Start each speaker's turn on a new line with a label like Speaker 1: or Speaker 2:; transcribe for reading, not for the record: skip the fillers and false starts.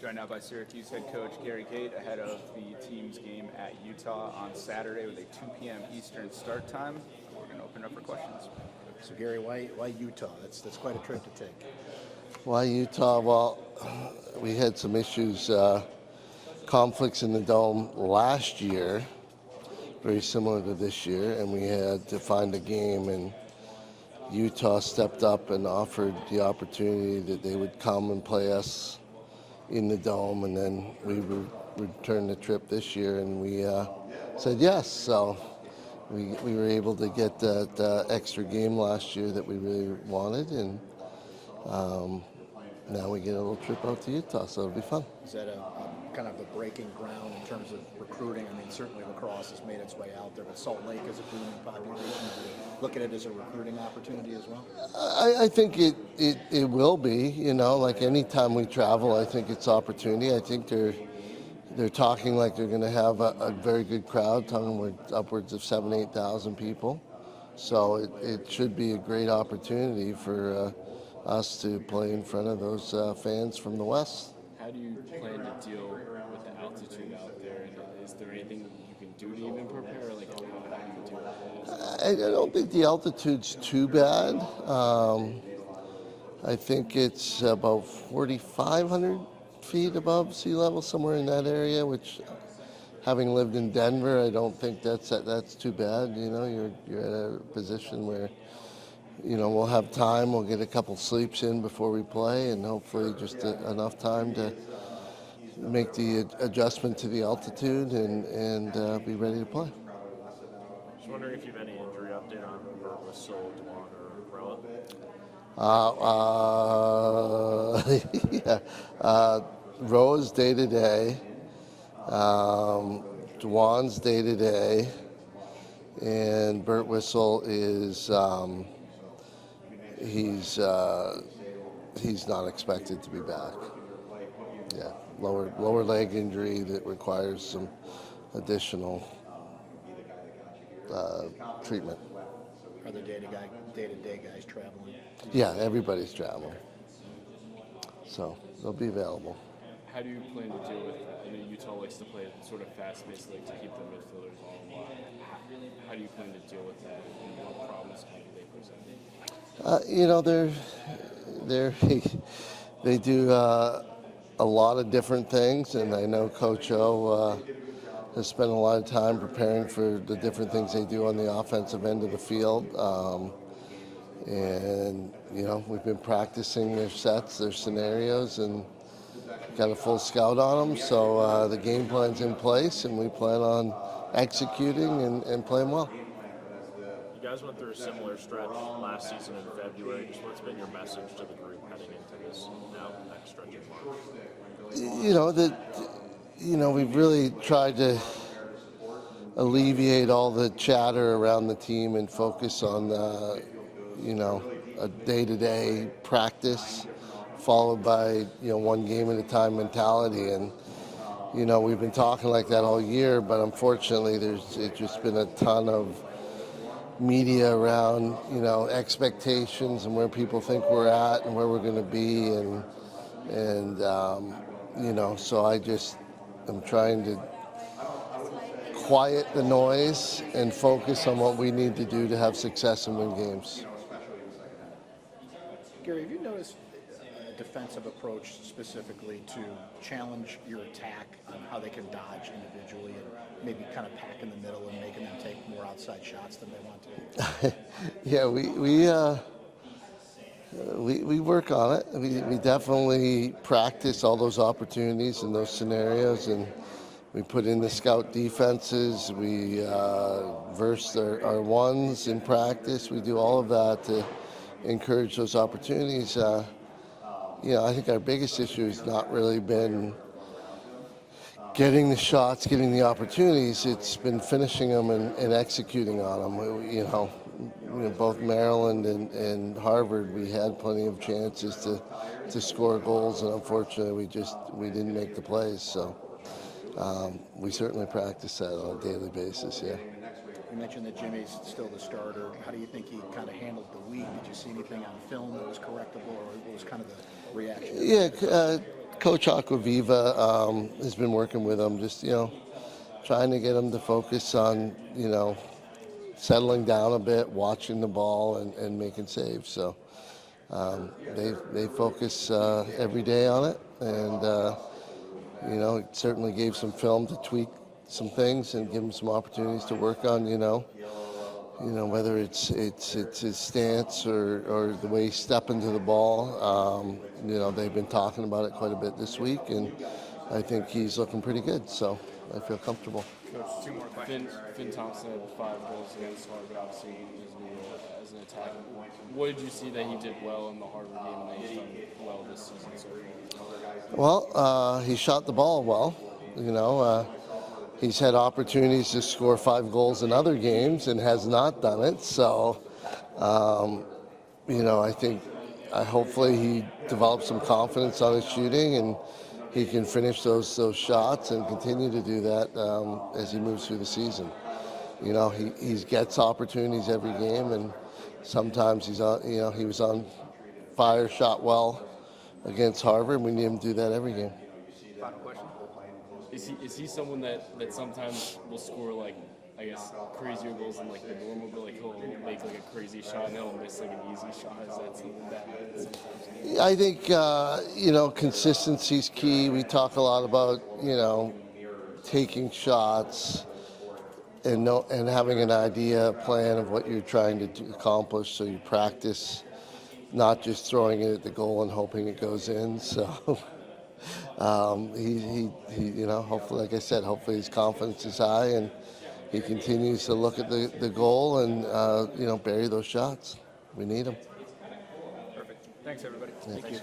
Speaker 1: Joined now by Syracuse head coach Gary Gait ahead of the team's game at Utah on Saturday with a 2 p.m. Eastern start time. We're going to open it up for questions.
Speaker 2: So Gary, why Utah? That's quite a trip to take.
Speaker 3: Why Utah? Well, we had some issues, conflicts in the dome last year, very similar to this year, and we had to find a game, and Utah stepped up and offered the opportunity that they would come and play us in the dome, and then we returned the trip this year, and we said yes. So we were able to get that extra game last year that we really wanted, and now we get a little trip out to Utah, so it'll be fun.
Speaker 2: Is that a kind of a breaking ground in terms of recruiting? I mean, certainly Lacrosse has made its way out there, but Salt Lake is a booming population. Do you look at it as a recruiting opportunity as well?
Speaker 3: I think it will be. You know, like any time we travel, I think it's opportunity. I think they're talking like they're going to have a very good crowd, talking upwards of 8,000 people. So it should be a great opportunity for us to play in front of those fans from the West.
Speaker 4: How do you plan to deal with the altitude out there? And is there anything you can do to even prepare? Like, how do you deal with that?
Speaker 3: I don't think the altitude's too bad. I think it's about 4,500 feet above sea level, somewhere in that area, which, having lived in Denver, I don't think that's too bad. You know, you're at a position where, you know, we'll have time, we'll get a couple sleeps in before we play, and hopefully just enough time to make the adjustment to the altitude and be ready to play.
Speaker 5: Just wondering if you have any injury update on Bert Whistle, Dwan, or Roa?
Speaker 3: Roa's day-to-day, Dwan's day-to-day, and Bert Whistle is he's not expected to be back. Yeah, lower leg injury that requires some additional treatment.
Speaker 2: Are the day-to-day guys traveling?
Speaker 3: Yeah, everybody's traveling, so they'll be available.
Speaker 4: How do you plan to deal with, I know Utah likes to play sort of fast-paced league to keep the midfielders all alive. How do you plan to deal with that, and what problems how do they present?
Speaker 3: You know, they do a lot of different things, and I know Coach O has spent a lot of time preparing for the different things they do on the offensive end of the field. And, you know, we've been practicing their sets, their scenarios, and got a full scout on them. So the game plan's in place, and we plan on executing and playing well.
Speaker 5: You guys went through a similar stretch last season in February. Just what's been your message to the group heading into this now next stretch of March?
Speaker 3: We've really tried to alleviate all the chatter around the team and focus on a day-to-day practice followed by one game at a time mentality. And we've been talking like that all year, but unfortunately it's just been a ton of media around expectations and where people think we're at and where we're going to be, and so I'm trying to quiet the noise and focus on what we need to do to have success and win games.
Speaker 2: Gary, have you noticed a defensive approach specifically to challenge your attack on how they can dodge individually and maybe kind of pack in the middle and making them take more outside shots than they want to?
Speaker 3: Yeah, we work on it. We definitely practice all those opportunities and those scenarios, and we put in the scout defenses. We verse our ones in practice. We do all of that to encourage those opportunities. I think our biggest issue has not really been getting the shots, getting the opportunities. It's been finishing them and executing on them. Both Maryland and Harvard, we had plenty of chances to score goals, and unfortunately we didn't make the plays. So we certainly practice that on a daily basis. Yeah.
Speaker 2: You mentioned that Jimmy's still the starter. How do you think he kind of handled the week? Did you see anything on film that was correctable, or what was kind of the reaction?
Speaker 3: Yeah, Coach Aquaviva has been working with him, just trying to get him to focus on settling down a bit, watching the ball, and making saves. So they focus every day on it, and it certainly gave some film to tweak some things and give him some opportunities to work on. Whether it's his stance or the way he's stepping to the ball. They've been talking about it quite a bit this week, and I think he's looking pretty good. So I feel comfortable.
Speaker 1: Coach, 2 more questions.
Speaker 4: Finn Thompson had 5 goals against Harvard, obviously, as an attacker. What did you see that he did well in the Harvard game and that he's done well this season so far?
Speaker 3: Well, he shot the ball well. He's had opportunities to score 5 goals in other games and has not done it. So, I think hopefully he develops some confidence on his shooting and he can finish those shots and continue to do that as he moves through the season. He gets opportunities every game, and sometimes he's on. He was on fire, shot well against Harvard. We need him to do that every game.
Speaker 1: Final question.
Speaker 4: Is he someone that sometimes will score crazier goals than the normal, but he'll make a crazy shot and he'll miss an easy shot? Is that something that sometimes?
Speaker 3: I think consistency's key. We talk a lot about taking shots and having an idea, a plan of what you're trying to accomplish. So you practice, not just throwing it at the goal and hoping it goes in. So. He hopefully, like I said, hopefully his confidence is high and he continues to look at the goal and, bury those shots. We need them.
Speaker 1: Perfect. Thanks, everybody.
Speaker 3: Thank you.